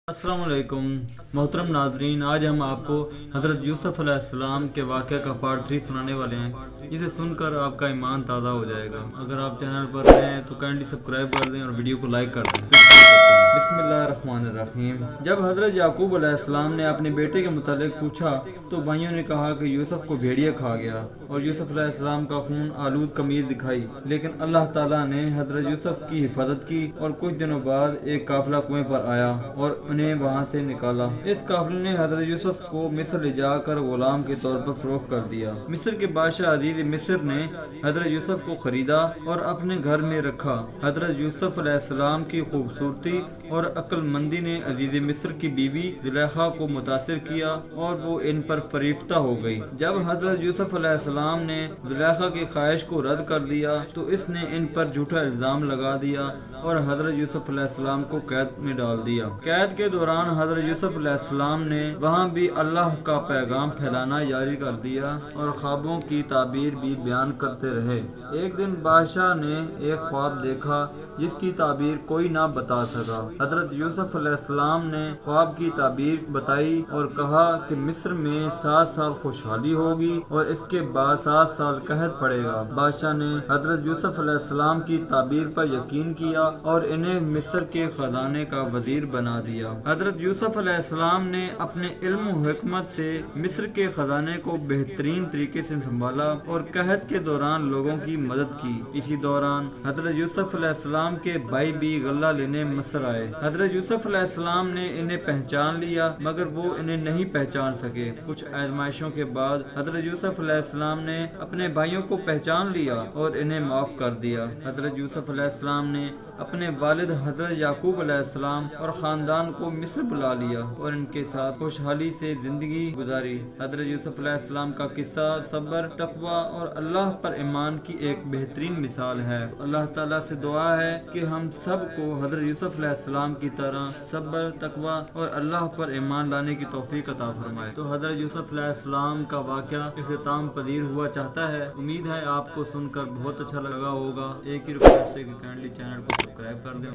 अस्सलाम वालेकुम मोहतरम नाजरीन, आज हम आपको हज़रत यूसुफ़ अलैहिस्सलाम के वाक़े का पार्ट 3 सुनाने वाले हैं, जिसे सुनकर आपका ईमान ताज़ा हो जाएगा। अगर आप चैनल पर नए हैं तो काइंडली सब्सक्राइब कर दें और वीडियो को लाइक कर दें। बिस्मिल्लाहिर्रहमानिर्रहीम। जब हज़रत याकूब अलैहिस्सलाम ने अपने बेटे के मुतालिक पूछा तो भाइयों ने कहा कि यूसुफ़ को भेड़िया खा गया और यूसुफ़ अलैहिस्सलाम का खून आलूद कमीज़ दिखाई। लेकिन अल्लाह ताला ने हज़रत यूसुफ़ की हिफाजत की और कुछ दिनों बाद एक काफ़िला कुएं पर आया और उन्हें वहां से निकाला। इस काफिले ने हजरत यूसुफ को मिस्र ले जाकर गुलाम के तौर पर फरोख्त कर दिया। मिस्र के बादशाह अजीज मिस्र ने हजरत यूसुफ को खरीदा और अपने घर में रखा। हजरत यूसुफ अलैहिस्सलाम की खूबसूरती और अक्लमंदी ने अजीज मिस्र की बीवी जुलेखा को मुतासिर किया और वो इन पर फरीफ्ता हो गई। जब हजरत यूसुफ अलैहिस्सलाम ने जुलेखा की ख्वाहिश को रद्द कर दिया तो इसने इन पर झूठा इल्जाम लगा दिया और हजरत यूसुफ अलैहिस्सलाम को कैद में डाल दिया। कैद के दौरान हजरत यूसुफ अलैहिस्सलाम ने वहाँ भी अल्लाह का पैगाम फैलाना जारी कर दिया और ख्वाबों की ताबीर भी बयान करते रहे। एक दिन बादशाह ने एक ख्वाब देखा जिसकी ताबीर कोई ना बता सका। हजरत यूसुफ अलैहिस्सलाम ने ख्वाब की ताबीर बताई और कहा कि मिस्र में 7 साल खुशहाली होगी और इसके बाद 7 साल कहत पड़ेगा। बादशाह ने हजरत यूसुफ अलैहिस्सलाम की ताबीर पर यकीन किया और इन्हें मिस्र के खजाने का वजीर बना दिया। हजरत यूसुफ अलैहिस्सलाम ने अपने इल्म और हिकमत से मिस्र के खजाने को बेहतरीन तरीके से संभाला और कहत के दौरान लोगों की मदद की। इसी दौरान हजरत यूसुफ अलैहिस्सलाम के भाई भी गल्ला लेने मिस्र आए। हजरत यूसुफ अलैहिस्सलाम ने इन्हें पहचान लिया मगर वो इन्हें नहीं पहचान सके। कुछ आजमाइशों के बाद हजरत यूसुफ अलैहिस्सलाम ने अपने भाइयों को पहचान लिया और इन्हें माफ कर दिया। हजरत यूसुफ अलैहिस्सलाम ने अपने वालिद हजरत याकूब अलैहिस्सलाम और खानदान को मिस्र बुला लिया और इनके साथ खुशहाली से जिंदगी गुजारी। हजरत यूसुफ अलैहिस्सलाम का किस्सा सब्र, तकवा और अल्लाह पर ईमान की एक बेहतरीन मिसाल है। अल्लाह ताला से दुआ है कि हम सब को हजरत यूसुफ अलैहिस्सलाम की तरह सब्र, तकवा और अल्लाह पर ईमान लाने की तौफीक अता फरमाए। तो हजरत यूसुफ अलैहिस्सलाम का वाक़या इख्तिताम पजीर हुआ चाहता है। उम्मीद है आपको सुनकर बहुत अच्छा लगा होगा। एक ही रिक्वेस्ट है कि काइंडली चैनल को सब्सक्राइब कर दें।